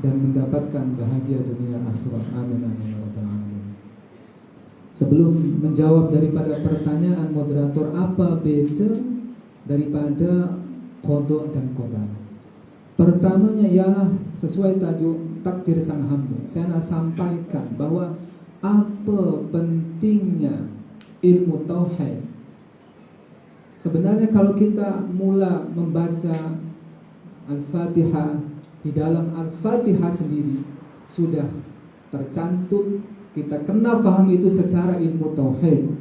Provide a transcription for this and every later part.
dan mendapatkan bahagia dunia akhirat. Amin amin ya rabbal alamin. Sebelum menjawab daripada pertanyaan moderator, apa beda daripada qada dan qadar? Pertamanya ialah sesuai tajuk takdir sang hamba. Saya nak sampaikan bahwa apa pentingnya ilmu tauhid. Sebenarnya kalau kita mula membaca Al-Fatihah, di dalam Al-Fatihah sendiri sudah tercantum, kita kena faham itu secara ilmu tauhid.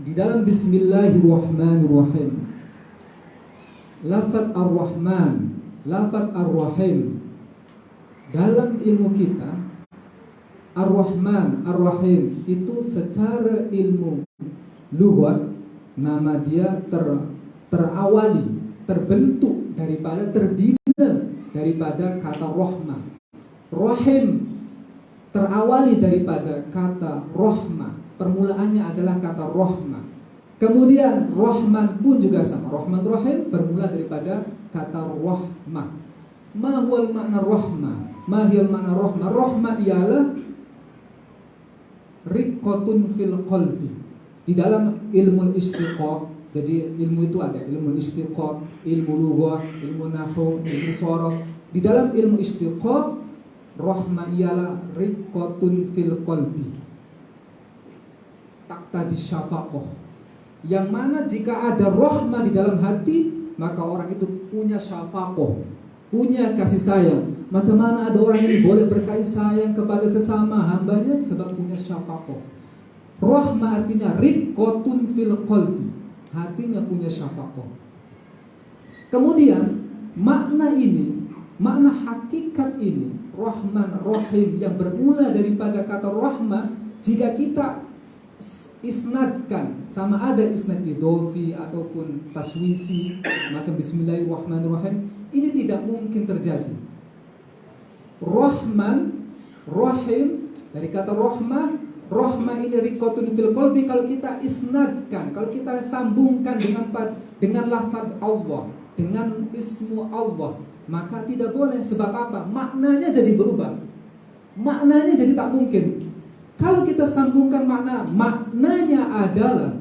Di dalam Bismillahirrahmanirrahim, lafaz Ar-Rahman, lafaz Ar-Rahim, dalam ilmu kita Ar-Rahman, Ar-Rahim itu secara ilmu lughat nama dia terawali, terbentuk daripada, terbina daripada kata rahmah. Rahim terawali daripada kata rahmah, permulaannya adalah kata rahmah. Kemudian Rahman pun juga sama, Rahman Rahim bermula daripada kata rahmah. Ma huwal makna rahmah? Ma hiyal makna rahmah? Rahmah ialah riqqatun fil qalbi. Di dalam ilmu istiqaq, jadi ilmu itu ada ilmu istiqaq, ilmu lughah, ilmu nahwu, ilmu sharaf. Di dalam ilmu istiqaq, rahmah ialah riqqatun fil qalbi, taqtadi syafaqah, yang mana jika ada rahmah di dalam hati, maka orang itu punya syafaqah, punya kasih sayang. Macam mana ada orang ini boleh berkasih sayang kepada sesama hambanya? Sebab punya syafaqah. Rahmah artinya riqqatun fil qalbi, hatinya punya syafaqah. Kemudian makna ini, makna hakikat ini, Rahman Rahim yang bermula daripada kata rahmah, jika kita isnadkan, sama ada isnad idhofi ataupun taswifi macam Bismillahirrahmanirrahim, ini tidak mungkin terjadi. Rahman Rahim dari kata rahmah, rahmah ini riqqatun fil qalbi, kalau kita isnadkan, kalau kita sambungkan dengan lafaz Allah, dengan ismu Allah, maka tidak boleh. Sebab apa? Maknanya jadi berubah, maknanya jadi tak mungkin. Kalau kita sambungkan maknanya adalah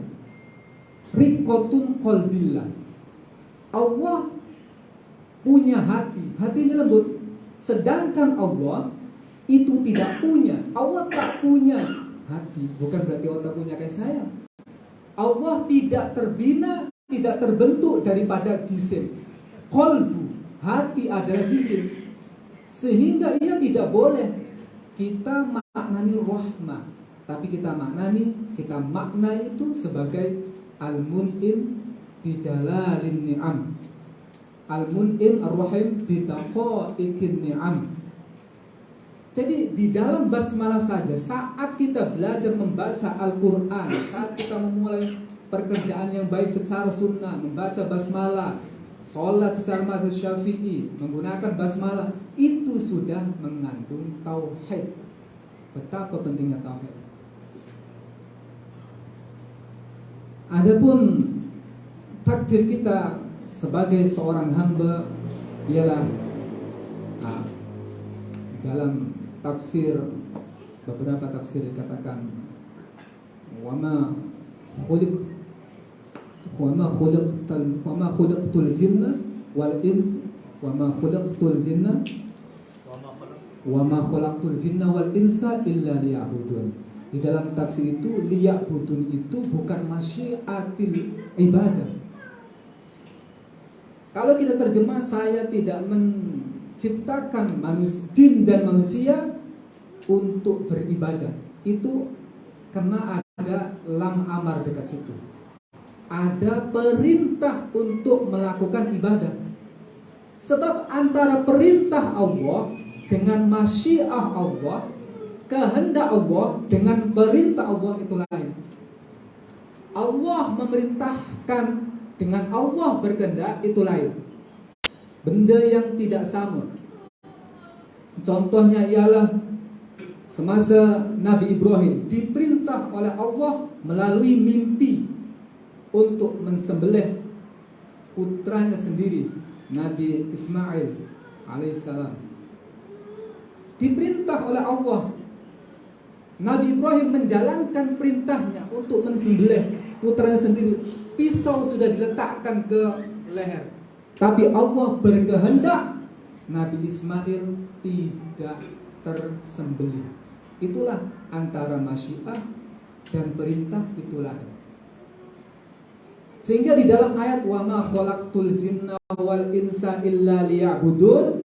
riqqatun qalbillah, Allah punya hati, hatinya lembut. Sedangkan Allah itu tidak punya, Allah tak punya hati. Bukan berarti Allah tak punya kasih sayang. Allah tidak terbina, tidak terbentuk daripada jisim. Qalbu, hati adalah jisim, sehingga ia tidak boleh kita maknani rahmah, tapi kita makna itu sebagai al-mun'im bi jalalin ni'am, al-mun'im ar-rahim bi taqaiqin ni'am. Jadi di dalam basmalah saja, saat kita belajar membaca Al-Quran, saat kita memulai pekerjaan yang baik secara sunnah, membaca basmalah, sholat secara mazhab Syafi'i menggunakan basmalah, itu sudah mengandung tauhid. Betapa pentingnya tauhid. Adapun takdir kita sebagai seorang hamba ialah dalam tafsir, beberapa tafsir dikatakan wama khuliqtul jinna wal ins wama khuliqtul jinna wal insa illa liya'budun. Di dalam tafsir itu liya'budun itu bukan masyiatil ibadah. Kalau kita terjemah, saya tidak menciptakan jin dan manusia untuk beribadah, itu karena ada lam amar dekat situ. Ada perintah untuk melakukan ibadah. Sebab antara perintah Allah dengan masyiah Allah, kehendak Allah dengan perintah Allah itu lain. Allah memerintahkan dengan Allah berkehendak itu lain. Benda yang tidak sama. Contohnya ialah semasa Nabi Ibrahim diperintah oleh Allah melalui mimpi untuk mensembelih putranya sendiri, Nabi Ismail alaihissalam. diperintah oleh Allah. Nabi Ibrahim menjalankan perintahnya untuk mensembelih putranya sendiri. Pisau sudah diletakkan ke leher, tapi Allah berkehendak Nabi Ismail tidak tersembelih. Itulah antara masyiah dan perintah, itulah. Sehingga di dalam ayat wa ma khalaqtul jinna wal insa illa liya'budun,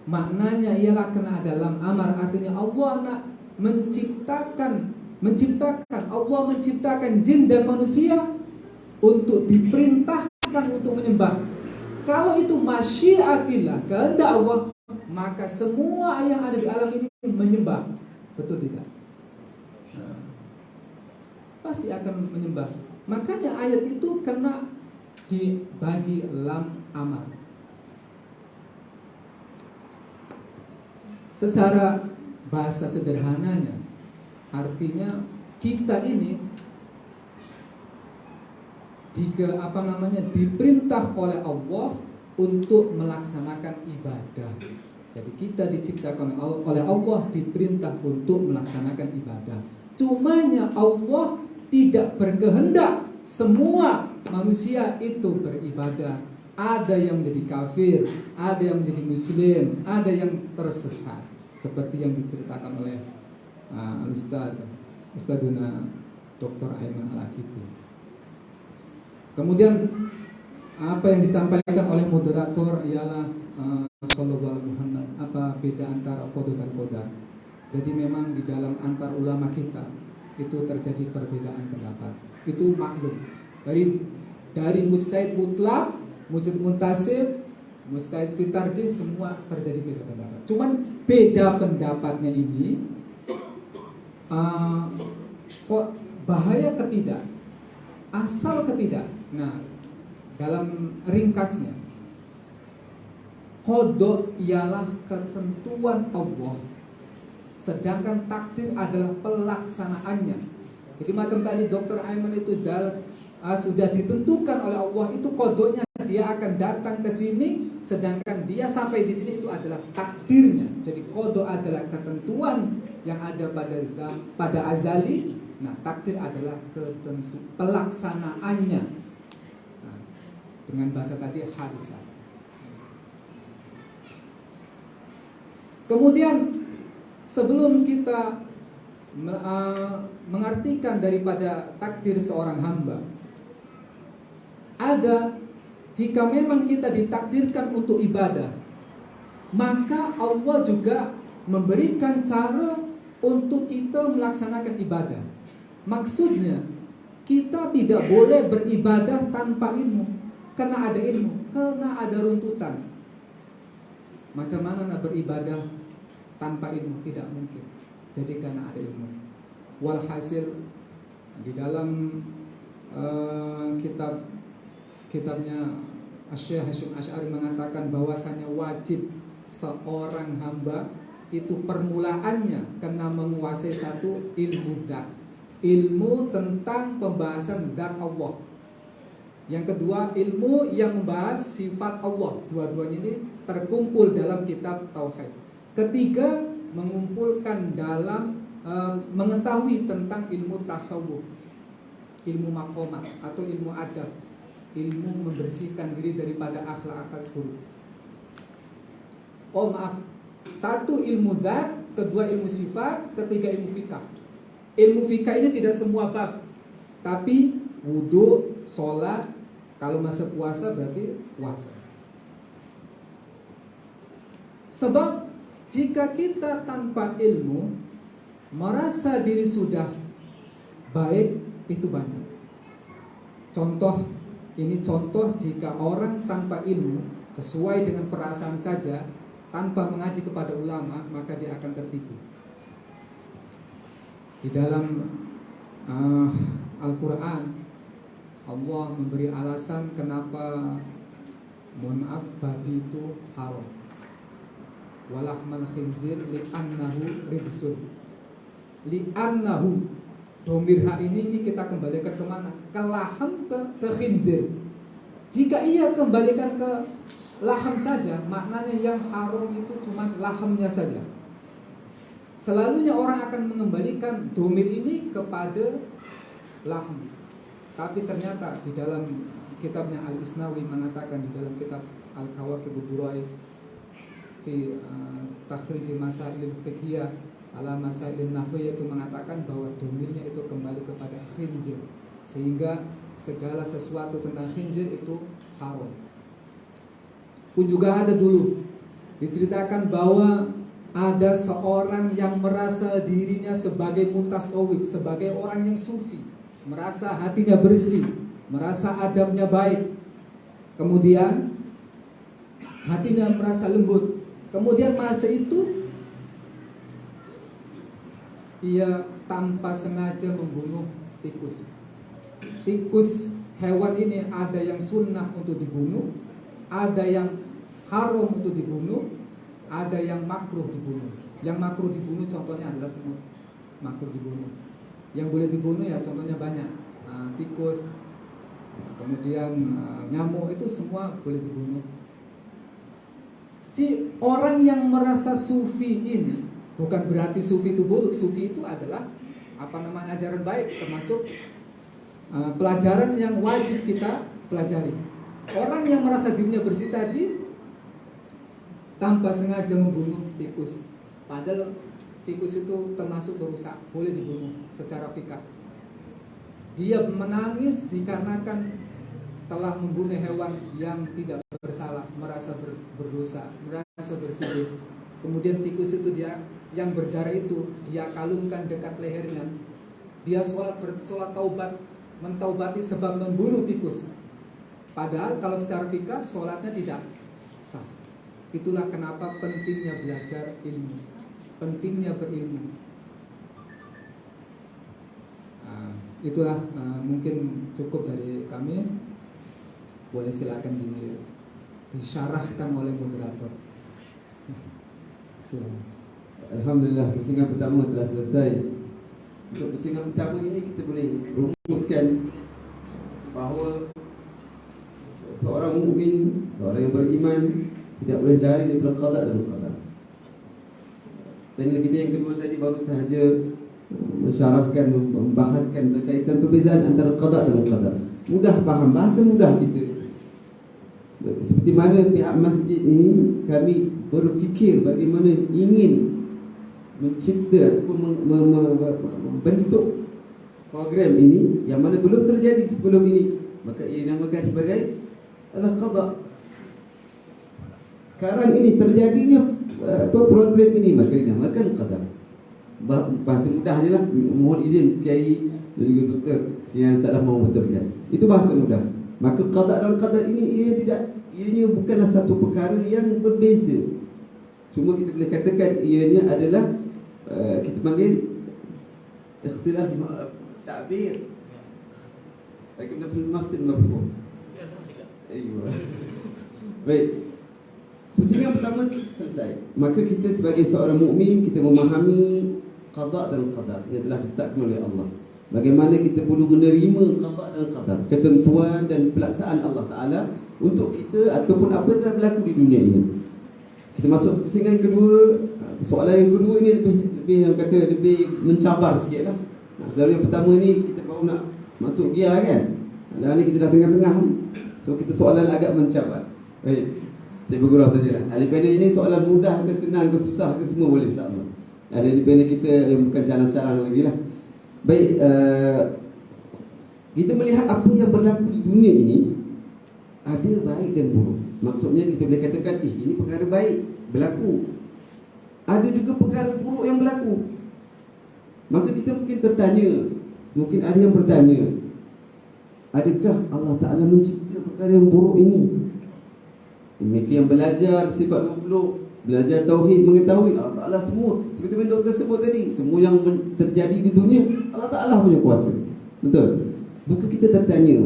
maknanya ialah kena dalam amar, artinya Allah menciptakan Allah menciptakan jin dan manusia untuk diperintahkan untuk menyembah. Kalau itu masyiatillah, kehendak Allah, maka semua yang ada di alam ini menyembah. Betul tidak? Pasti akan menyembah. Makanya ayat itu kena dibagi lam amar. Secara bahasa sederhananya, artinya kita ini diperintah oleh Allah untuk melaksanakan ibadah. Jadi kita diciptakan oleh Allah, diperintah untuk melaksanakan ibadah. Cumanya Allah tidak berkehendak semua manusia itu beribadah. Ada yang menjadi kafir, ada yang menjadi muslim, ada yang tersesat, seperti yang diceritakan oleh Ustadzuna Dr. Aiman Al-Akiti. Kemudian apa yang disampaikan oleh moderator ialah Sallallahu alaihi Muhammad, apa beda antara qada dan qadar. Jadi memang di dalam antar ulama kita itu terjadi perbedaan pendapat. Itu maklum. Dari mujtahid mutlak, mujtahid muntasib, mujtahid fitarjih, semua terjadi beda pendapat. Cuman beda pendapatnya ini kok bahaya ketidak, asal ketidak. Nah, dalam ringkasnya, qada ialah ketentuan Allah, sedangkan takdir adalah pelaksanaannya. Jadi macam tadi Dr. Aiman itu sudah ditentukan oleh Allah, itu kodonya dia akan datang ke sini, sedangkan dia sampai di sini itu adalah takdirnya. Jadi kodo adalah ketentuan yang ada pada azali. Nah, takdir adalah pelaksanaannya. Nah, dengan bahasa tadi hadisah. Kemudian sebelum kita mengartikan daripada takdir seorang hamba, jika memang kita ditakdirkan untuk ibadah, maka Allah juga memberikan cara untuk kita melaksanakan ibadah. Maksudnya, kita tidak boleh beribadah tanpa ilmu. Karena ada ilmu, karena ada runtutan. Macam mana nak beribadah tanpa ilmu? Tidak mungkin. Jadi karena ada ilmu. Walhasil di dalam kitabnya Syekh Hasyim Asy'ari mengatakan bahwasanya wajib seorang hamba itu permulaannya kena menguasai satu ilmu dzat, ilmu tentang pembahasan zat Allah. Yang kedua, ilmu yang membahas sifat Allah. Dua-duanya ini terkumpul dalam kitab Tauhid. Ketiga, mengumpulkan dalam mengetahui tentang ilmu tasawuf, ilmu maqamat atau ilmu adab, ilmu membersihkan diri daripada akhlak-akhlak buruk. Oh maaf, satu ilmu dzat, kedua ilmu sifat, ketiga ilmu fikah. Ilmu fikah ini tidak semua bab, tapi wudu, sholat, kalau masa puasa berarti puasa. Sebab jika kita tanpa ilmu merasa diri sudah baik, itu banyak. Contoh jika orang tanpa ilmu sesuai dengan perasaan saja, tanpa mengaji kepada ulama, maka dia akan tertipu. Di dalam Al-Quran, Allah memberi alasan kenapa, mohon maaf, babi itu haram. Walahmal khinzir li'annahu rijsun. Li'annahu, domir hak ini kita kembalikan kemana? Ke laham, ke khinzir. Jika ia kembalikan ke laham saja, maknanya yang haram itu cuma lahamnya saja. Selalunya orang akan mengembalikan domir ini kepada lahm. Tapi ternyata di dalam kitabnya Al-Isnawi mengatakan, di dalam kitab Al-Kawakib Ad-Durai fi takhrij masail fiqhiyah ala masail nahwiyah, itu mengatakan bahwa domirnya itu kembali kepada khinzir, sehingga segala sesuatu tentang khinzir itu haram. Pun juga ada dulu diceritakan bahwa ada seorang yang merasa dirinya sebagai mutasawwif, sebagai orang yang sufi, merasa hatinya bersih, merasa adabnya baik, kemudian hatinya merasa lembut. Kemudian masa itu ia tanpa sengaja membunuh tikus. Tikus hewan ini ada yang sunnah untuk dibunuh, ada yang haram untuk dibunuh, ada yang makruh dibunuh. Yang makruh dibunuh contohnya adalah semut, makruh dibunuh. Yang boleh dibunuh ya contohnya banyak, tikus, kemudian nyamuk, itu semua boleh dibunuh. Si orang yang merasa sufi ini, bukan berarti sufi itu buruk. Sufi itu adalah ajaran baik, termasuk pelajaran yang wajib kita pelajari. Orang yang merasa dirinya bersih tadi tanpa sengaja membunuh tikus, padahal tikus itu termasuk berusak, boleh dibunuh secara fikih. Dia menangis dikarenakan telah membunuh hewan yang tidak bersalah, merasa berdosa, merasa bersih. Kemudian tikus itu yang berdarah itu dia kalungkan dekat lehernya. Dia sholat taubat, mentaubati sebab membunuh tikus. Padahal kalau secara fikih sholatnya tidak sah. Itulah kenapa pentingnya belajar ilmu, pentingnya berilmu. Itulah mungkin cukup dari kami. Boleh silakan disyarahkan oleh moderator. Silakan. Alhamdulillah, pusingan pertama telah selesai. Untuk pusingan pertama ini kita boleh rumuskan bahawa seorang mukmin, seorang yang beriman tidak boleh lari daripada qada dan qadar. Dan kita yang kedua tadi baru sahaja mensyarahkan, membahaskan berkaitan perbezaan antara qada dan qadar. Mudah faham, bahasa mudah kita. Seperti mana pihak masjid ini, kami berfikir bagaimana ingin mencipta ataupun membentuk program ini yang mana belum terjadi sebelum ini, maka ia dinamakan sebagai al-qada. Sekarang ini terjadinya program ini, maka dinamakan qadar. Bahasa mudahnya lah, mohon izin Kiai dan juga doktor yang salah mau betulkan. Itu bahasa mudah. Maka qada dan qadar ini ianya bukanlah satu perkara yang berbeza. Cuma kita boleh katakan ianya adalah kita panggil ikhtilaf ta'bir. Bagaimana fil maqsid mafhum. Aywa. Baik. Pusingan pertama selesai. Maka kita sebagai seorang mukmin, kita memahami qada dan qadar yang telah ditetapkan oleh Allah. Bagaimana kita perlu menerima qada dan qadar, ketentuan dan pelaksanaan Allah Ta'ala untuk kita ataupun apa yang telah berlaku di dunia ini. Kita masuk ke pusingan kedua. Soalan yang kedua ini lebih yang kata lebih mencabar sikit lah. Selalu yang pertama ni kita baru nak masuk gear kan. Dalam ni kita dah tengah-tengah. So kita soalan agak mencabar. Baik, saya bergurau saja. Daripada ini soalan mudah ke senang ke susah ke semua boleh insyaAllah. Daripada kita yang bukan calang-calang lagi lah. Baik, kita melihat apa yang berlaku di dunia ini, ada baik dan buruk. Maksudnya kita boleh katakan ini perkara baik berlaku, ada juga perkara buruk yang berlaku. Maka kita mungkin tertanya, mungkin ada yang bertanya, adakah Allah Ta'ala mencipta perkara yang buruk ini? Mereka yang belajar sifat 20, belajar tauhid, mengetahui Allah Ta'ala semua. Seperti yang doktor sebut tadi, semua yang terjadi di dunia Allah Ta'ala punya kuasa. Betul? Maka kita tertanya,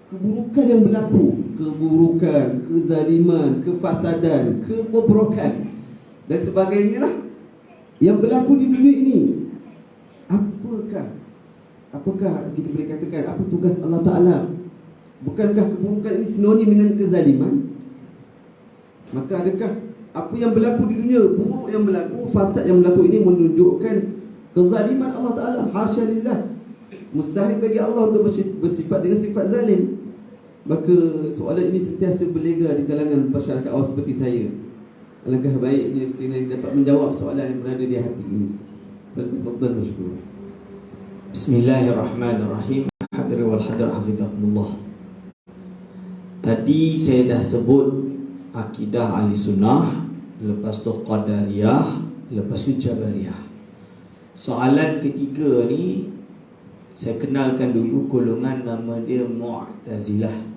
keburukan yang berlaku, keburukan, kezaliman, kefasadan, kebobrokan dan sebagainya lah yang berlaku di dunia ini, apakah kita boleh katakan apa tugas Allah Ta'ala? Bukankah keburukan ini sinonim dengan kezaliman? Maka adakah apa yang berlaku di dunia, buruk yang berlaku, fasad yang berlaku ini menunjukkan kezaliman Allah Ta'ala. Hasya lillah. Mustahil bagi Allah untuk bersifat dengan sifat zalim. Maka soalan ini sentiasa berlega di kalangan masyarakat awam seperti saya. Alangkah baiknya sekiranya dapat menjawab soalan yang berada di hati ini. Tafadhal mashkur. Bismillahirrahmanirrahim. Hadir wal hadir hafizakumullah. Tadi saya dah sebut akidah ahli sunnah, lepas tu qadariyah, lepas tu jabariyah. Soalan ketiga ni saya kenalkan dulu golongan nama dia Mu'tazilah.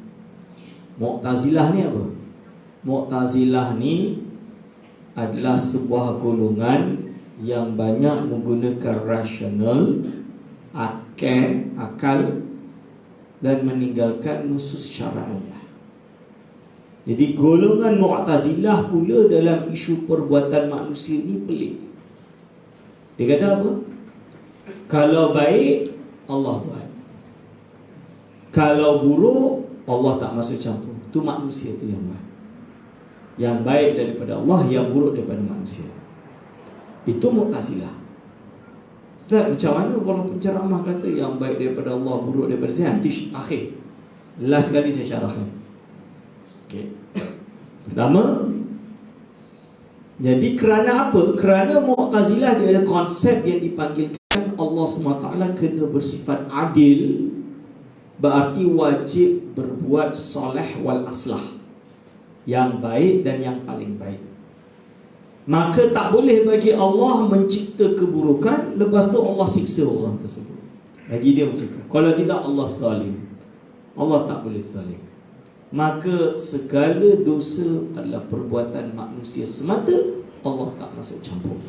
Mu'tazilah ni apa? Mu'tazilah ni adalah sebuah golongan yang banyak menggunakan rasional, akal dan meninggalkan nusus syar'iyah. Jadi golongan Mu'tazilah pula dalam isu perbuatan manusia ni pelik. Dia kata apa? Kalau baik, Allah buat. Kalau buruk, Allah tak masuk campur. Itu manusia tu yang buat. Yang baik daripada Allah, yang buruk daripada manusia. Itu Mu'tazilah. Ustaz, macam mana kalau penceramah kata yang baik daripada Allah, buruk daripada saya? Nanti akhir. Last kali saya syarahkan. Okay. Pertama, jadi kerana apa? Kerana Mu'tazilah dia ada konsep yang dipanggilkan Allah SWT kena bersifat adil. Berarti wajib berbuat soleh wal aslah, yang baik dan yang paling baik. Maka tak boleh bagi Allah mencipta keburukan, lepas tu Allah siksa orang tersebut. Bagi dia macam tu. Kalau tidak, Allah zalim. Allah tak boleh zalim. Maka segala dosa adalah perbuatan manusia semata, Allah tak masuk campur.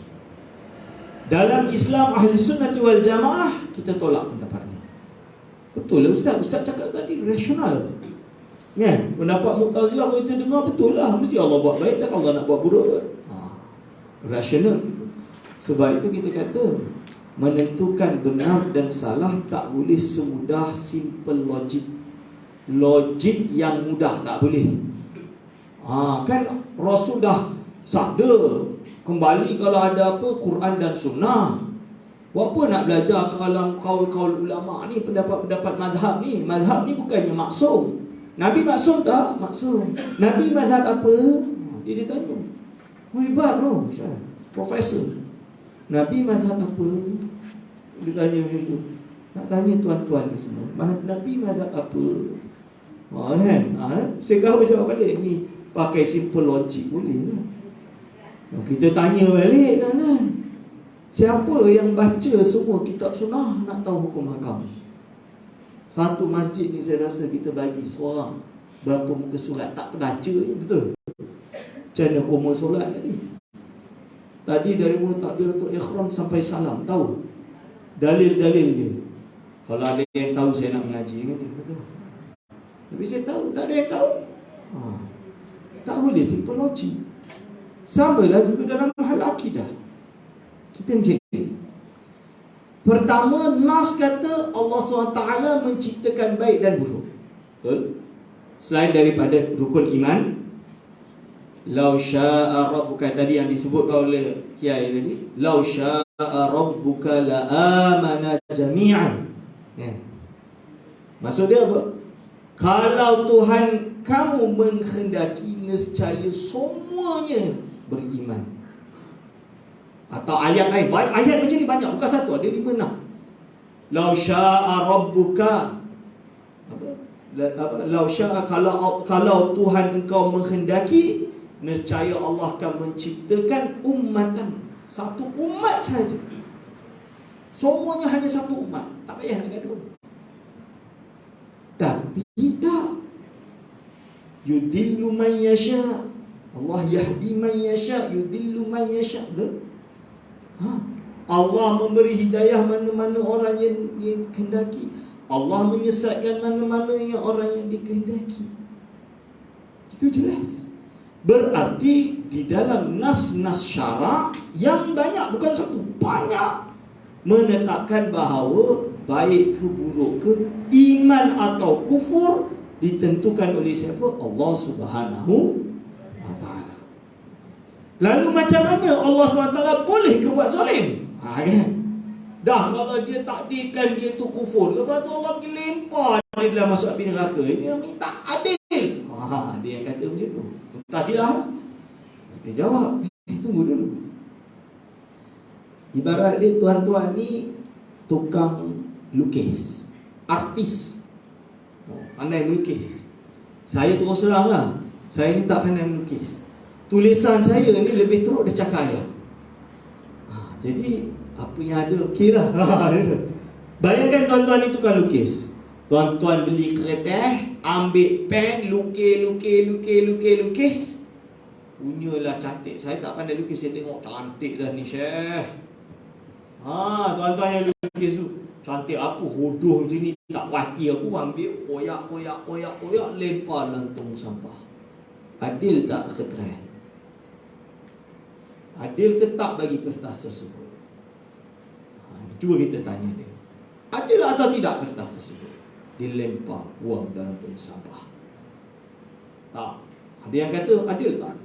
Dalam Islam Ahli Sunnah wal Jamaah, kita tolak pendapat ni. Betul lah Ustaz, Ustaz cakap tadi rasional kan? Pendapat Mu'tazilah kalau kita dengar betul lah, mesti Allah buat baik dan Allah nak buat buruk. Rasional. Sebab itu kita kata menentukan benar dan salah tak boleh semudah simple logik. Logik yang mudah tak boleh. Kan Rasul dah sabda, kembali kalau ada apa, Quran dan Sunnah. Buat apa nak belajar kalau kaul-kaul ulama ni, pendapat-pendapat mazhab ni? Mazhab ni bukannya maksum. Nabi maksum tak? Maksum. Nabi mazhab apa? Dia tanya. Hebat tu, Profesor. Nabi mazhab apa? Dia tanya macam tu. Nak tanya tuan-tuan ni semua, Nabi mazhab apa? Kan? Saya kau jawab balik ni pakai simple logic boleh lah. Kita tanya balik kan? Siapa yang baca semua kitab sunnah nak tahu hukum hakam? Satu masjid ni saya rasa kita bagi seorang berapa muka surat, tak terbaca je, betul? Macam mana hukum solat tadi? Tadi dari mula takbiratul ihram sampai salam, tahu? Dalil-dalil dia. Kalau ada yang tahu saya nak mengaji kan, betul? Tapi saya tahu, tak ada yang tahu. Tak boleh simple logic. Sama lah juga dalam hal akidah. Kita macam ni. Pertama, Nas kata Allah SWT menciptakan baik dan buruk. Betul? Selain daripada rukun iman, Lau sya'a rabbuka tadi yang disebutkan oleh Kiai tadi, Lau sya'a rabbuka la'amana jami'an. Maksud dia apa? Kalau Tuhan kamu menghendaki, nescaya semuanya beriman. Atau ayat lain, ayat macam ni banyak, bukan satu, ada 5-6. Lau sya'a rabbuka, lau sya'a, kalau Tuhan engkau menghendaki, nescaya Allah akan menciptakan ummatan, satu umat saja. Semuanya hanya satu umat, tak payah nak gaduh. Tapi tak, yudillu man yasha, Allah yahdi man yasha, yudillu man yasha. Allah memberi hidayah mana-mana orang yang dikehendaki. Allah menyesatkan mana-mana yang orang yang dikehendaki. Itu jelas. Berarti di dalam nas-nas syarak yang banyak, bukan satu, banyak, menetapkan bahawa baik ke buruk ke, iman atau kufur, ditentukan oleh siapa? Allah Subhanahu wa ta'ala. Lalu macam mana Allah SWT boleh ke buat zalim? Kan? Dah kalau dia takdirkan dia tu kufur, lepas tu Allah pergi lempar dia dalam masuk api neraka. Ini yang minta adil. Dia yang kata macam tu. Tak silap. Dia jawab, tunggu dulu. Ibarat dia tuan-tuan ni tukang lukis, artis, pandai melukis. Saya terus terang lah, saya ni tak pandai melukis. Tulisan saya ni lebih teruk dia cakap ya. Jadi apa yang ada kira. Bayangkan tuan-tuan ni tukang lukis. Tuan-tuan beli kertas, ambil pen, lukis. Punyalah cantik. Saya tak pandai lukis, saya tengok cantik dah ni Syekh. Tuan-tuan yang lukis tu cantik apa, hodoh macam ni, tak pati aku ambil, koyak, lempar dalam tong sampah. Adil tak kertas? Adil ke tak bagi kertas tersebut? Cuba kita tanya dia, adil atau tidak kertas tersebut? Dilempar, buang dalam tong sampah. Tak. Ada yang kata adil tak?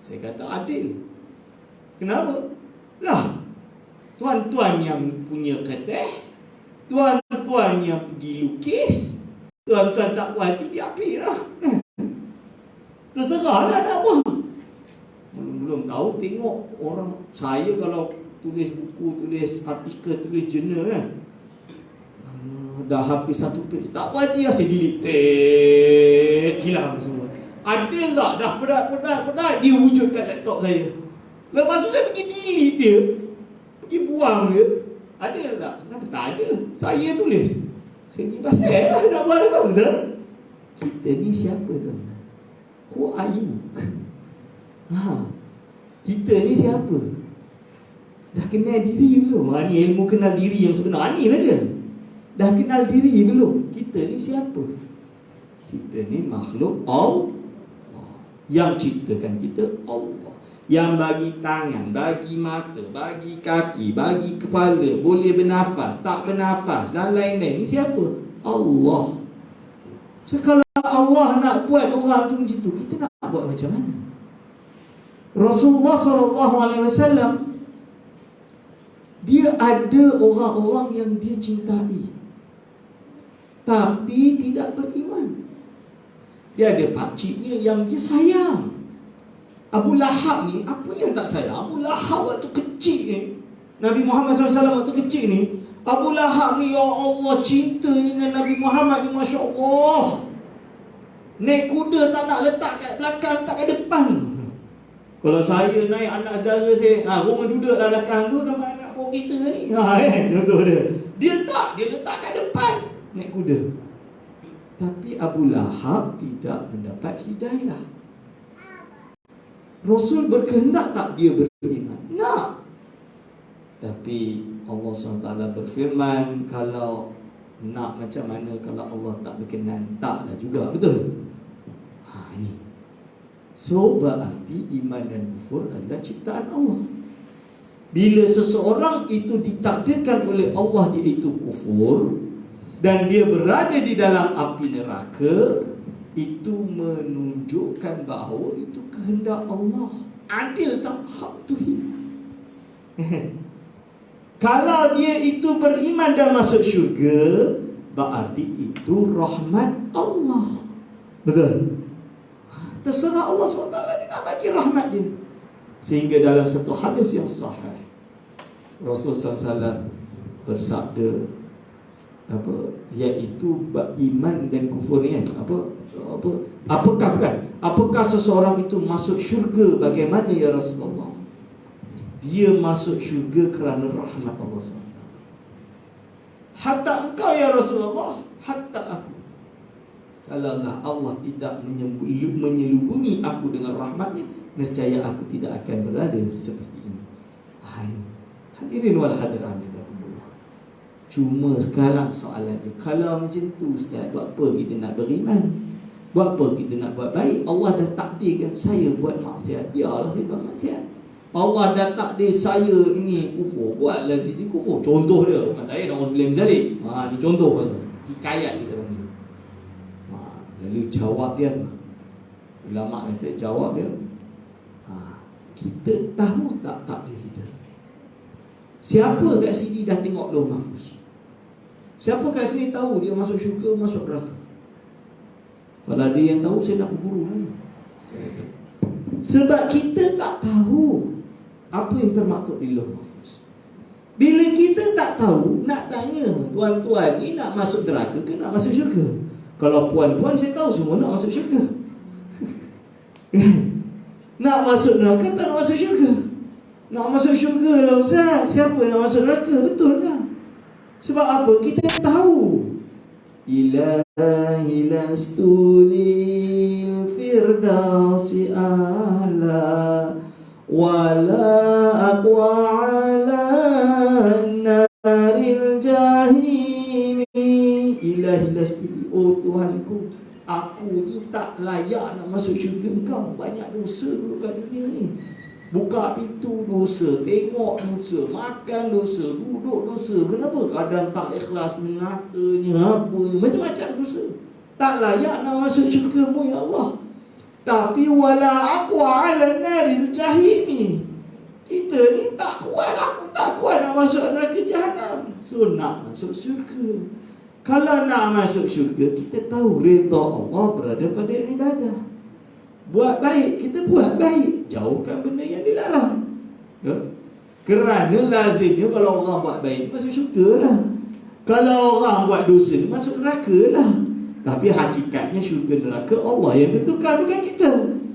Saya kata adil. Kenapa? Lah, tuan-tuan yang punya kertas, tuan-tuan yang pergi lukis, tuan-tuan tak puas hati, dia api lah. Terserah lah nak apa. Belum tahu, tengok orang. Saya kalau tulis buku, tulis artikel, tulis jurnal kan, dah habis satu page, tak puas hati lah, saya delete, hilang semua. Adil tak? Dah penat, dia wujudkan laptop saya. Lepas tu saya pergi delete dia, pergi buang dia. Adil tak? Kenapa tak ada? Saya tulis. Saya ni pasal lah nak buat apa, betul? Kita ni siapa tu? Who are you? Kita ni siapa? Dah kenal diri belum? Ni ilmu kenal diri yang sebenar ni lah dia. Dah kenal diri belum? Kita ni siapa? Kita ni makhluk Allah. Yang ciptakan kita Allah. Yang bagi tangan, bagi mata, bagi kaki, bagi kepala, boleh bernafas, tak bernafas dan lain-lain. Ini siapa? Allah. Sekala Allah nak buat orang tu macam tu, kita nak buat macam mana? Rasulullah SAW, dia ada orang-orang yang dia cintai tapi tidak beriman. Dia ada pakciknya yang dia sayang. Abu Lahab ni, apa yang tak sayang? Abu Lahab waktu kecil ni, Nabi Muhammad SAW waktu kecil ni, Abu Lahab ni, ya Allah, cinta dengan Nabi Muhammad ni, Masya Allah. Naik kuda tak nak letak kat belakang, letak kat depan. Kalau saya naik anak saudara saya, rumah duduk dalam belakang tu sama anak pokok kita ni. Contoh dia. Dia tak, dia letak kat depan naik kuda. Tapi Abu Lahab tidak mendapat hidayah. Rasul berkehendak tak dia beriman? Nak. Tapi Allah SWT berfirman, kalau nak macam mana kalau Allah tak berkenan? Taklah juga, betul? Ini. So berarti iman dan kufur adalah ciptaan Allah. Bila seseorang itu ditakdirkan oleh Allah dia itu kufur dan dia berada di dalam api neraka, itu menunjukkan bahawa itu kehendak Allah. Adil tak? Hak Tuhan. Kalau dia itu beriman dan masuk syurga, berarti itu rahmat Allah. Betul? Terserah Allah SWT, dia nak bagi rahmat dia. Sehingga dalam satu hadis yang sahih, Rasulullah SAW bersabda, iaitu iman dan kufur ni kan? Apakah seseorang itu masuk syurga bagaimana ya Rasulullah? Dia masuk syurga kerana rahmat Allah SWT. Hatta engkau ya Rasulullah, hatta aku. Kalaulah Allah tidak menyelubungi aku dengan rahmatnya, nescaya aku tidak akan berada seperti ini. Hadirin wal hadirat, cuma sekarang soalannya, kalau macam tu Ustaz, buat apa kita nak beriman? Buat apa kita nak buat baik? Allah dah takdirkan saya buat maksiat, biarlah saya buat maksiat. Allah dah takdir saya ini kufur, buatlah jadi kufur. Contoh dia, saya dah orang sebelum zalik. Ni contoh tu, hikayat kita panggil. Lalu jawab dia, ulama kata jawab dia, Kita tahu tak takdir kita? Siapa kat sini dah tengok Lauh Mahfuz? Siapa kat sini tahu dia masuk syurga, masuk neraka? Kalau ada yang tahu, saya nak berburu ni. Sebab kita tak tahu apa yang termaktub di Lauh Mahfuz. Bila kita tak tahu, nak tanya tuan-tuan ni nak masuk neraka ke nak masuk syurga? Kalau puan-puan, saya tahu semua nak masuk syurga. Nak masuk neraka tak nak masuk syurga? Nak masuk syurga lah Ustaz. Siapa nak masuk neraka? Betul lah. Sebab apa? Kita tahu. Ilahi lastu lil firdausi ala wala aqwa ala naril jahimi. Ilahi lastu, oh Tuhanku, aku ni tak layak nak masuk syurga Engkau. Banyak dosa dulu kat dunia ni. Buka pintu dosa, tengok dosa, makan dosa, duduk dosa. Kenapa? Kadang tak ikhlas mengatanya apa, macam-macam dosa. Tak layak nak masuk syurga-Mu ya Allah. Tapi wala aqwa ala naril jahimi. Kita ni tak kuat, aku tak kuat nak masuk neraka jahanam. So nak masuk syurga. Kalau nak masuk syurga, kita tahu redha Allah berada pada ibadah. Buat baik, kita buat baik. Jauhkan benda yang dilarang, ya? Kerana lazimnya kalau orang buat baik, masuk syurga lah. Kalau orang buat dosa, masuk neraka lah. Tapi hakikatnya syurga neraka Allah yang tentukan, bukan kita.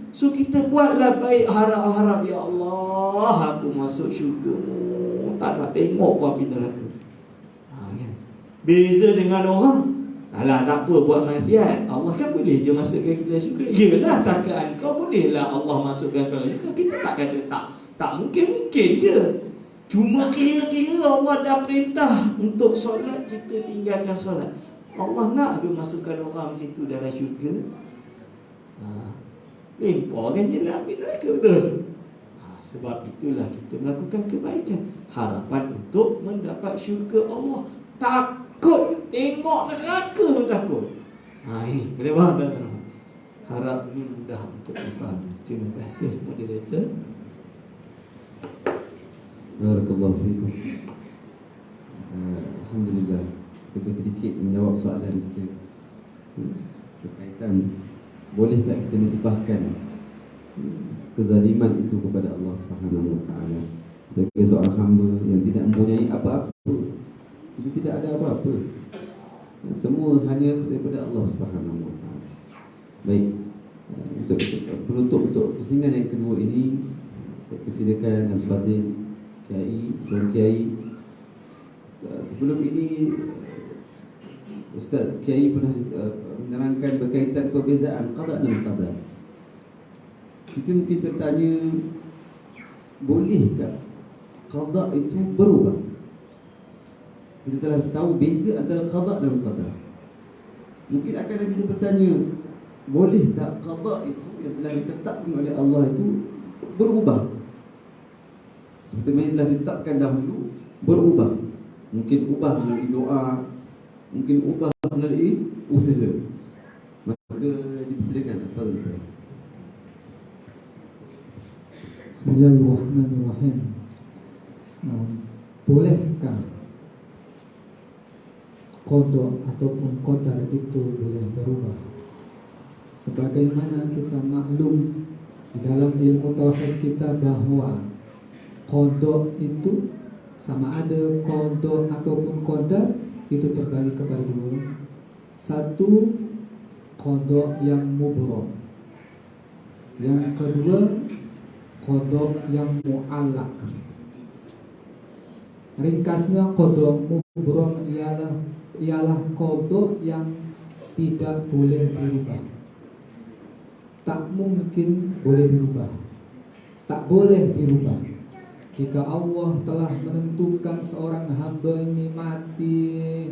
So kita buatlah baik, harap-harap ya Allah, aku masuk syurga-Mu, tak nak tengok kau api neraka. Beza dengan orang, alah tak apa buat maksiat, Allah kan boleh je masukkan kita syurga. Yelah, sangkaan kau bolehlah Allah masukkan kau syurga. Kita tak kata tak mungkin je. Cuma kira-kira Allah dah perintah untuk solat, kita tinggalkan solat. Allah nak dia masukkan orang macam tu dalam syurga. Lemparkan je lah ambil neraka, betul? Sebab itulah kita melakukan kebaikan, harapan untuk mendapat syurga Allah. Takut tengok neraka pun takut. Ini boleh faham tak? Harap ini mudah untuk difaham. Terima kasih moderator. Barakallahu fiikum. Alhamdulillah, saya sedikit menjawab soalan kita berkaitan bolehkah kita nisbahkan kezaliman itu kepada Allah Subhanahu wa taala sebagai seorang hamba yang tidak mempunyai apa-apa. Jadi tidak ada apa-apa. Semua hanya daripada Allah Subhanahu wa taala. Baik, untuk penutup untuk pusingan yang kedua ini, saya persilakan Al-Fadhil Kiai dan Kiai. Sebelum ini Ustaz Kiai pernah menerangkan berkaitan perbezaan qada dan qadar. Kita mungkin tertanya, bolehkah qada itu berubah? Kita telah tahu beza antara qada dan qadar. Mungkin akan ada kita bertanya, boleh tak qada itu yang telah ditetapkan oleh Allah itu berubah? Seperti yang telah ditetapkan dahulu, berubah. Mungkin ubah melalui doa, mungkin ubah melalui usaha. Maka dipersilakan kepada Ustaz. Bismillahirrahmanirrahim. Bolehkah qada ataupun qadar itu boleh berubah? Sebagaimana kita maklum di dalam ilmu tauhid kita bahawa qada itu sama ada qada ataupun qadar itu terbagi kepada dua. Satu, qada yang mubram. Yang kedua, qada yang mu'allaq. Ringkasnya, qada mubram ialah qada yang tidak boleh dirubah. Tak mungkin boleh dirubah. Tak boleh dirubah. Jika Allah telah menentukan seorang hamba ini mati